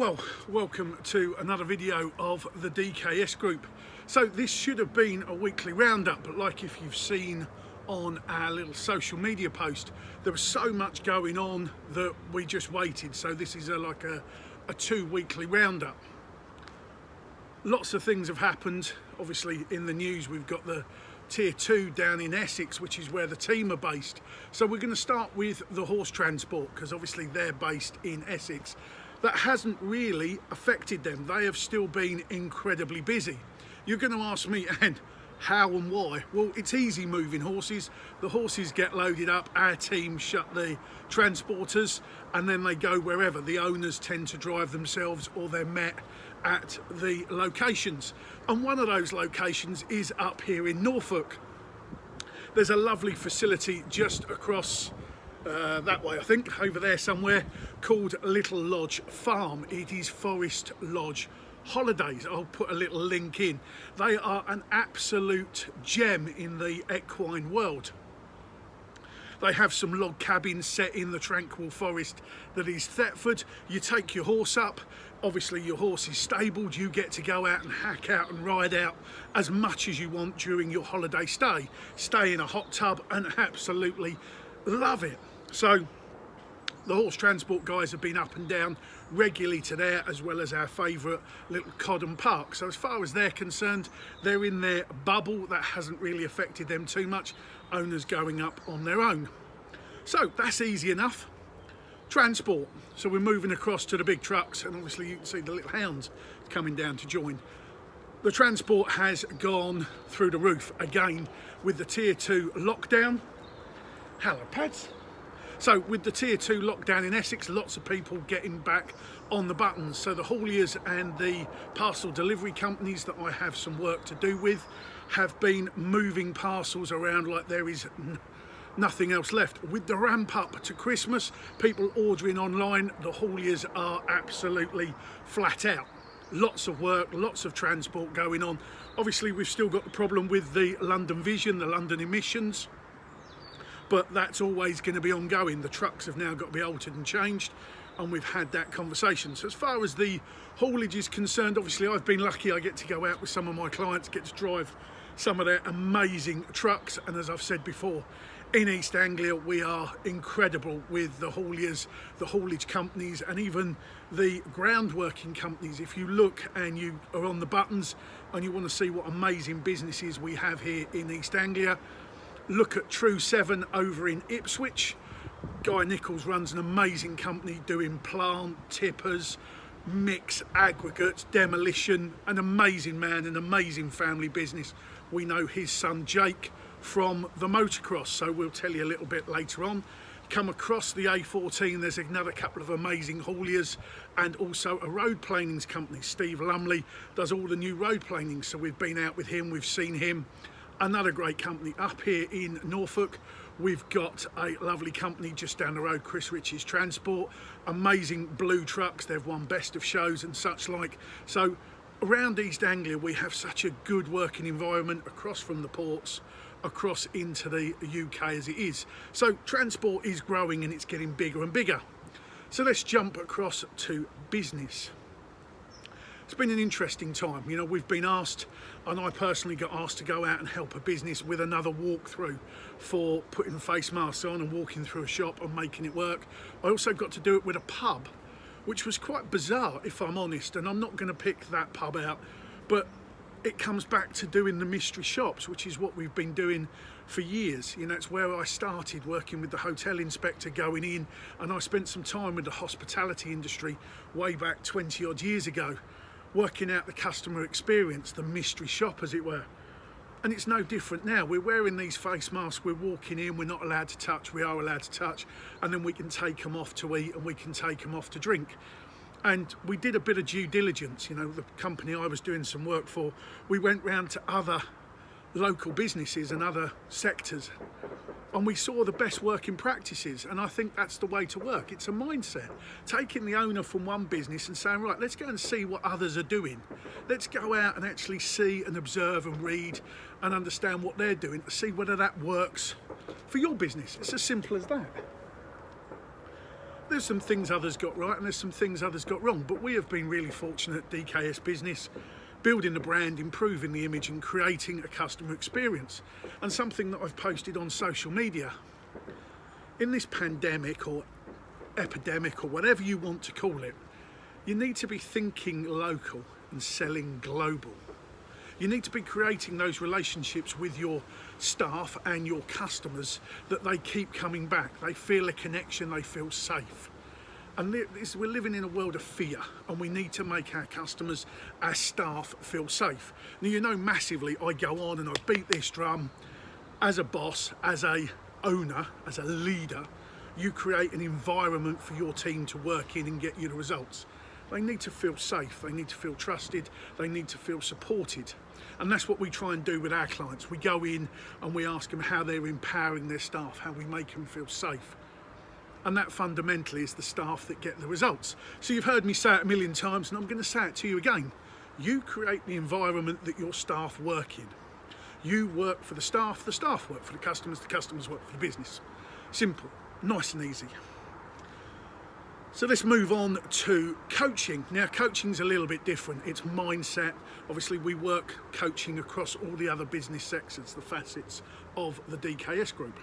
Well, welcome to another video of the DKS Group. So this should have been a weekly roundup, but like if you've seen on our little social media post, there was so much going on that we just waited. So this is like a 2 weekly roundup. Lots of things have happened. Obviously in the news we've got the Tier 2 down in Essex, which is where the team are based. So we're going to start with the horse transport, because obviously they're based in Essex. That hasn't really affected them. They have still been incredibly busy. You're going to ask me, and how and why? Well, it's easy moving horses. The horses get loaded up, our team shut the transporters, and then they go wherever. The owners tend to drive themselves, or they're met at the locations. And one of those locations is up here in Norfolk. There's a lovely facility just across that way, I think, over there somewhere, called Little Lodge Farm. It is Forest Lodge Holidays. I'll put a little link in. They are an absolute gem in the equine world. They have some log cabins set in the tranquil forest that is Thetford. You take your horse up, obviously your horse is stabled, you get to go out and hack out and ride out as much as you want during your holiday stay. Stay in a hot tub and absolutely love it. So the horse transport guys have been up and down regularly to there, as well as our favourite little Codden Park. So as far as they're concerned, they're in their bubble. That hasn't really affected them too much. Owners going up on their own. So that's easy enough. Transport. So we're moving across to the big trucks, and obviously you can see the little hounds coming down to join. The transport has gone through the roof again with the Tier 2 lockdown. Hello, Pads. So with the Tier 2 lockdown in Essex, lots of people getting back on the buttons. So the hauliers and the parcel delivery companies that I have some work to do with have been moving parcels around like there is nothing else left. With the ramp up to Christmas, people ordering online, the hauliers are absolutely flat out. Lots of work, lots of transport going on. Obviously we've still got the problem with the London Vision, the London emissions, but that's always going to be ongoing. The trucks have now got to be altered and changed, and we've had that conversation. So as far as the haulage is concerned, obviously I've been lucky. I get to go out with some of my clients, get to drive some of their amazing trucks, and as I've said before, in East Anglia we are incredible with the hauliers, the haulage companies, and even the ground working companies. If you look and you are on the buttons and you want to see what amazing businesses we have here in East Anglia, look at True 7 over in Ipswich. Guy Nichols runs an amazing company doing plant, tippers, mix, aggregates, demolition. An amazing man, an amazing family business. We know his son Jake from the motocross, so we'll tell you a little bit later on. Come across the A14, there's another couple of amazing hauliers, and also a road planings company. Steve Lumley does all the new road planings, so we've been out with him, we've seen him. Another great company up here in Norfolk. We've got a lovely company just down the road, Chris Ritchie's Transport. Amazing blue trucks, they've won best of shows and such like. So around East Anglia we have such a good working environment across from the ports, across into the UK as it is. So transport is growing and it's getting bigger and bigger. So let's jump across to business. It's been an interesting time. You know, we've been asked, and I personally got asked to go out and help a business with another walkthrough for putting face masks on and walking through a shop and making it work. I also got to do it with a pub, which was quite bizarre if I'm honest, and I'm not going to pick that pub out, but it comes back to doing the mystery shops, which is what we've been doing for years. You know, it's where I started working with the hotel inspector, going in, and I spent some time with the hospitality industry way back 20 odd years ago, working out the customer experience, the mystery shop as it were. And it's no different now. We're wearing these face masks, we're walking in, we're not allowed to touch, we are allowed to touch, and then we can take them off to eat and we can take them off to drink. And we did a bit of due diligence. You know, the company I was doing some work for, we went round to other local businesses and other sectors, and we saw the best working practices, and I think that's the way to work. It's a mindset, taking the owner from one business and saying, right, let's go and see what others are doing. Let's go out and actually see and observe and read and understand what they're doing to see whether that works for your business. It's as simple as that. There's some things others got right and there's some things others got wrong, but we have been really fortunate at DKS Business, building the brand, improving the image and creating a customer experience. And something that I've posted on social media, in this pandemic or epidemic or whatever you want to call it, you need to be thinking local and selling global. You need to be creating those relationships with your staff and your customers that they keep coming back. They feel a connection, they feel safe. And we're living in a world of fear, and we need to make our customers, our staff, feel safe. Now, you know, massively I go on and I beat this drum. As a boss, as a owner, as a leader, you create an environment for your team to work in and get you the results. They need to feel safe, they need to feel trusted, they need to feel supported. And that's what we try and do with our clients. We go in and we ask them how they're empowering their staff, how we make them feel safe. And that fundamentally is the staff that get the results. So you've heard me say it a million times, and I'm going to say it to you again. You create the environment that your staff work in. You work for the staff work for the customers work for the business. Simple, nice and easy. So let's move on to coaching. Now, coaching's a little bit different. It's mindset. Obviously, we work coaching across all the other business sectors, the facets of the DKS Group.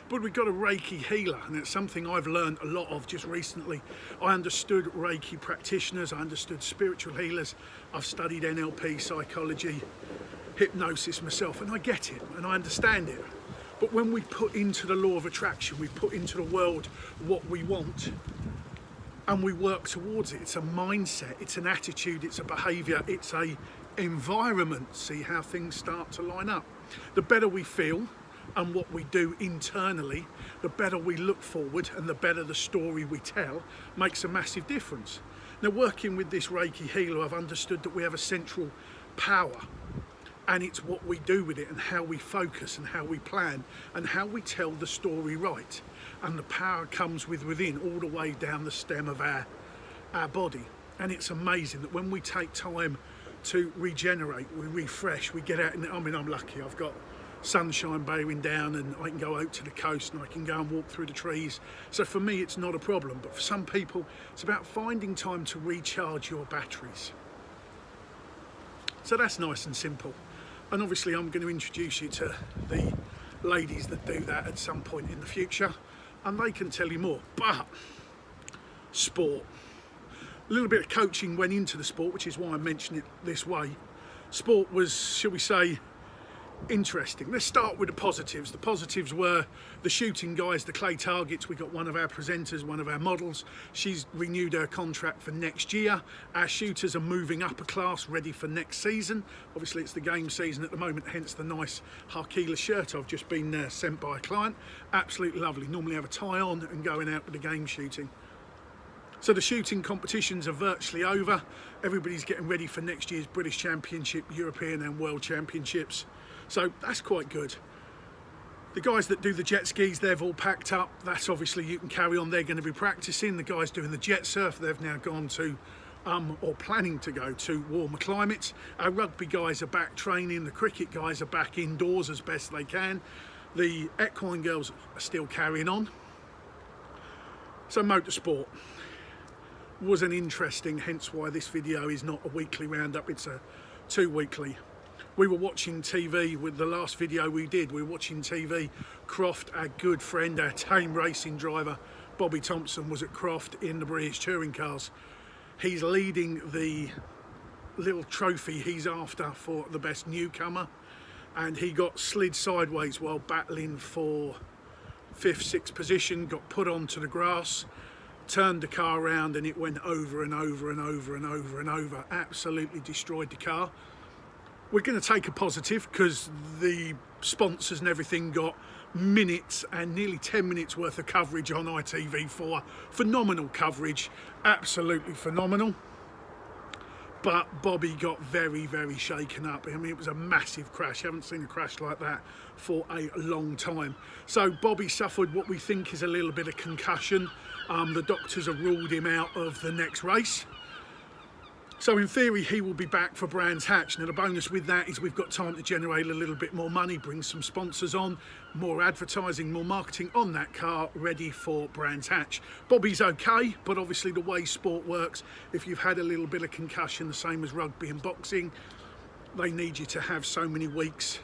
But we've got a Reiki healer, and it's something I've learned a lot of just recently. I understood Reiki practitioners, I understood spiritual healers, I've studied NLP, psychology, hypnosis myself, and I get it, and I understand it. But when we put into the law of attraction, we put into the world what we want, and we work towards it. It's a mindset, it's an attitude, it's a behaviour, it's a environment. See how things start to line up. The better we feel and what we do internally, the better we look forward and the better the story we tell makes a massive difference. Now, working with this Reiki healer, I've understood that we have a central power, and it's what we do with it and how we focus and how we plan and how we tell the story right. And the power comes within, all the way down the stem of our body. And it's amazing that when we take time to regenerate, we refresh, we get out. And I mean, I'm lucky, I've got sunshine bearing down and I can go out to the coast and I can go and walk through the trees. So for me, it's not a problem. But for some people, it's about finding time to recharge your batteries. So that's nice and simple. And obviously I'm going to introduce you to the ladies that do that at some point in the future, and they can tell you more. But sport, a little bit of coaching went into the sport, which is why I mention it this way. Sport was, shall we say, interesting. Let's start with the positives. The positives were the shooting guys, the clay targets. We got one of our presenters, one of our models. She's renewed her contract for next year. Our shooters are moving up a class, ready for next season. Obviously, it's the game season at the moment, hence the nice Harkila shirt I've just been sent by a client. Absolutely lovely. Normally have a tie on and going out with the game shooting. So the shooting competitions are virtually over. Everybody's getting ready for next year's British Championship, European and World Championships. So that's quite good. The guys that do the jet skis, they've all packed up. That's obviously, you can carry on. They're going to be practicing. The guys doing the jet surf, they've now gone to, or planning to go to warmer climates. Our rugby guys are back training. The cricket guys are back indoors as best they can. The equine girls are still carrying on. So motorsport was an interesting, hence why this video is not a weekly roundup, it's a 2-weekly. We were watching TV with the last video we did. We were watching TV. Croft, our good friend, our tame racing driver, Bobby Thompson, was at Croft in the British touring cars. He's leading the little trophy he's after for the best newcomer, and he got slid sideways while battling for 5th, 6th position, got put onto the grass, turned the car around, and it went over and over and over and over and over. Absolutely destroyed the car. We're going to take a positive because the sponsors and everything got minutes and nearly 10 minutes worth of coverage on ITV4. Phenomenal coverage, absolutely phenomenal. But Bobby got very, very shaken up. I mean, it was a massive crash. I haven't seen a crash like that for a long time. So Bobby suffered what we think is a little bit of concussion. The doctors have ruled him out of the next race. So in theory, he will be back for Brands Hatch. Now the bonus with that is we've got time to generate a little bit more money, bring some sponsors on, more advertising, more marketing on that car, ready for Brands Hatch. Bobby's okay, but obviously the way sport works, if you've had a little bit of concussion, the same as rugby and boxing, they need you to have so many weeks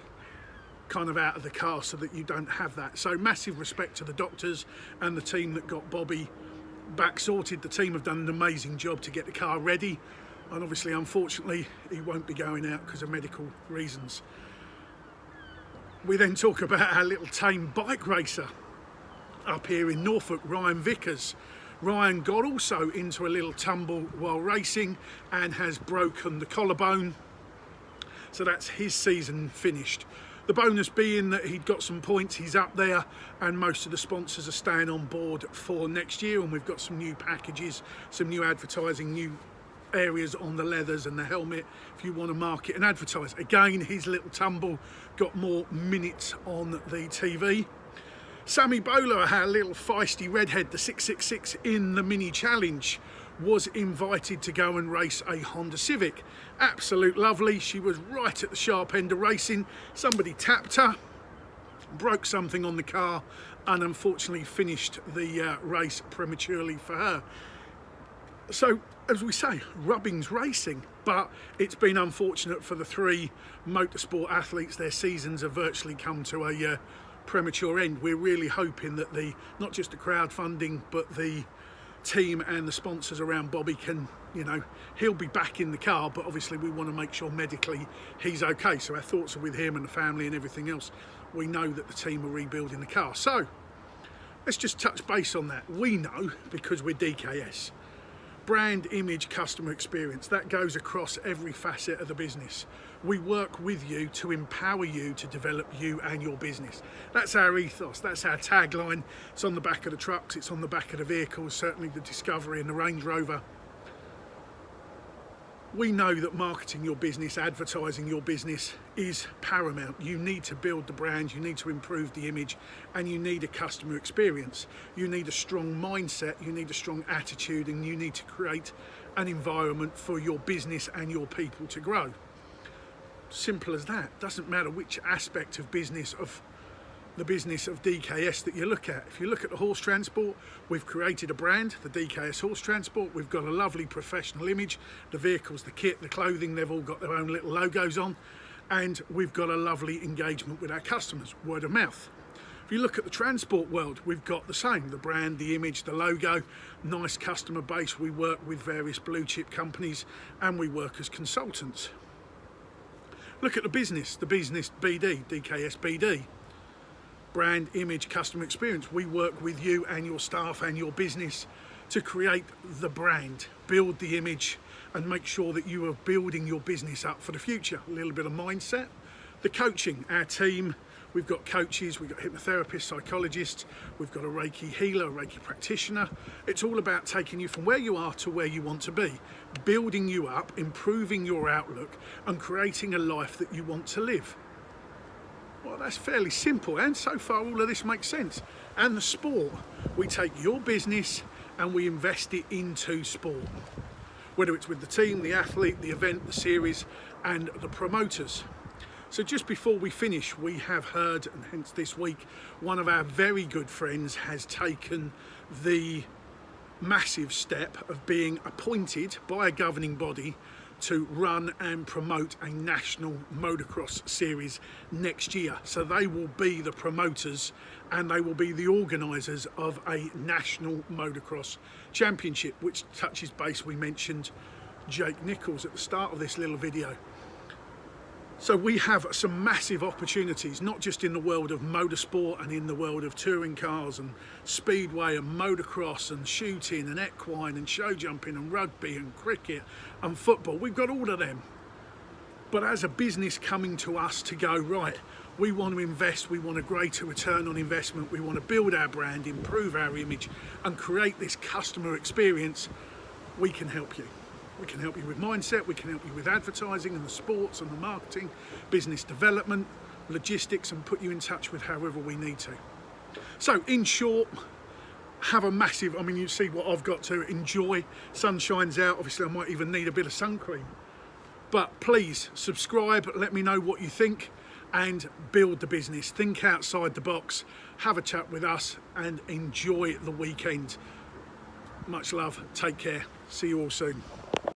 kind of out of the car so that you don't have that. So massive respect to the doctors and the team that got Bobby back sorted. The team have done an amazing job to get the car ready. And obviously, unfortunately, he won't be going out because of medical reasons. We then talk about our little tame bike racer up here in Norfolk, Ryan Vickers. Ryan got also into a little tumble while racing and has broken the collarbone. So that's his season finished. The bonus being that he'd got some points, he's up there, and most of the sponsors are staying on board for next year. And we've got some new packages, some new advertising, new areas on the leathers and the helmet if you want to market and advertise. Again, his little tumble got more minutes on the TV. Sammy Bowler, our little feisty redhead, the 666 in the mini challenge, was invited to go and race a Honda Civic. Absolute lovely. She was right at the sharp end of racing. Somebody tapped her, broke something on the car, and unfortunately finished the race prematurely for her. So, as we say, rubbing's racing, but it's been unfortunate for the three motorsport athletes. Their seasons have virtually come to a premature end. We're really hoping that not just the crowdfunding, but the team and the sponsors around Bobby can, he'll be back in the car, but obviously we want to make sure medically he's okay. So our thoughts are with him and the family and everything else. We know that the team are rebuilding the car. So let's just touch base on that. We know, because we're DKS, brand, image, customer experience, that goes across every facet of the business. We work with you to empower you to develop you and your business. That's our ethos, that's our tagline. It's on the back of the trucks, it's on the back of the vehicles, certainly the Discovery and the Range Rover. We know that marketing your business, advertising your business is paramount. You need to build the brand, you need to improve the image, and you need a customer experience. You need a strong mindset, you need a strong attitude, and you need to create an environment for your business and your people to grow. Simple as that. Doesn't matter which aspect of business of the business of DKS that you look at. If you look at the horse transport, we've created a brand, the DKS Horse Transport. We've got a lovely professional image. The vehicles, the kit, the clothing, they've all got their own little logos on. And we've got a lovely engagement with our customers, word of mouth. If you look at the transport world, we've got the same, the brand, the image, the logo, nice customer base. We work with various blue chip companies and we work as consultants. Look at the business BD, DKS BD. Brand, image, customer experience. We work with you and your staff and your business to create the brand, build the image, and make sure that you are building your business up for the future. A little bit of mindset. The coaching, our team, we've got coaches, we've got hypnotherapists, psychologists, we've got a Reiki healer, a Reiki practitioner. It's all about taking you from where you are to where you want to be, building you up, improving your outlook, and creating a life that you want to live. Well, that's fairly simple, and so far all of this makes sense. And the sport, we take your business and we invest it into sport, whether it's with the team, the athlete, the event, the series, and the promoters. So just before we finish, we have heard, and hence this week, one of our very good friends has taken the massive step of being appointed by a governing body to run and promote a national motocross series next year. So they will be the promoters and they will be the organisers of a national motocross championship, which touches base. We mentioned Jake Nichols at the start of this little video. So we have some massive opportunities, not just in the world of motorsport and in the world of touring cars and speedway and motocross and shooting and equine and show jumping and rugby and cricket and football. We've got all of them. But as a business coming to us to go, right, we want to invest, we want a greater return on investment, we want to build our brand, improve our image and create this customer experience, we can help you. We can help you with mindset, we can help you with advertising and the sports and the marketing, business development, logistics, and put you in touch with however we need to. So in short, have a massive, I mean, you see what I've got to enjoy. Sun shines out, obviously I might even need a bit of sun cream. But please subscribe, let me know what you think, and build the business. Think outside the box, have a chat with us, and enjoy the weekend. Much love, take care, see you all soon.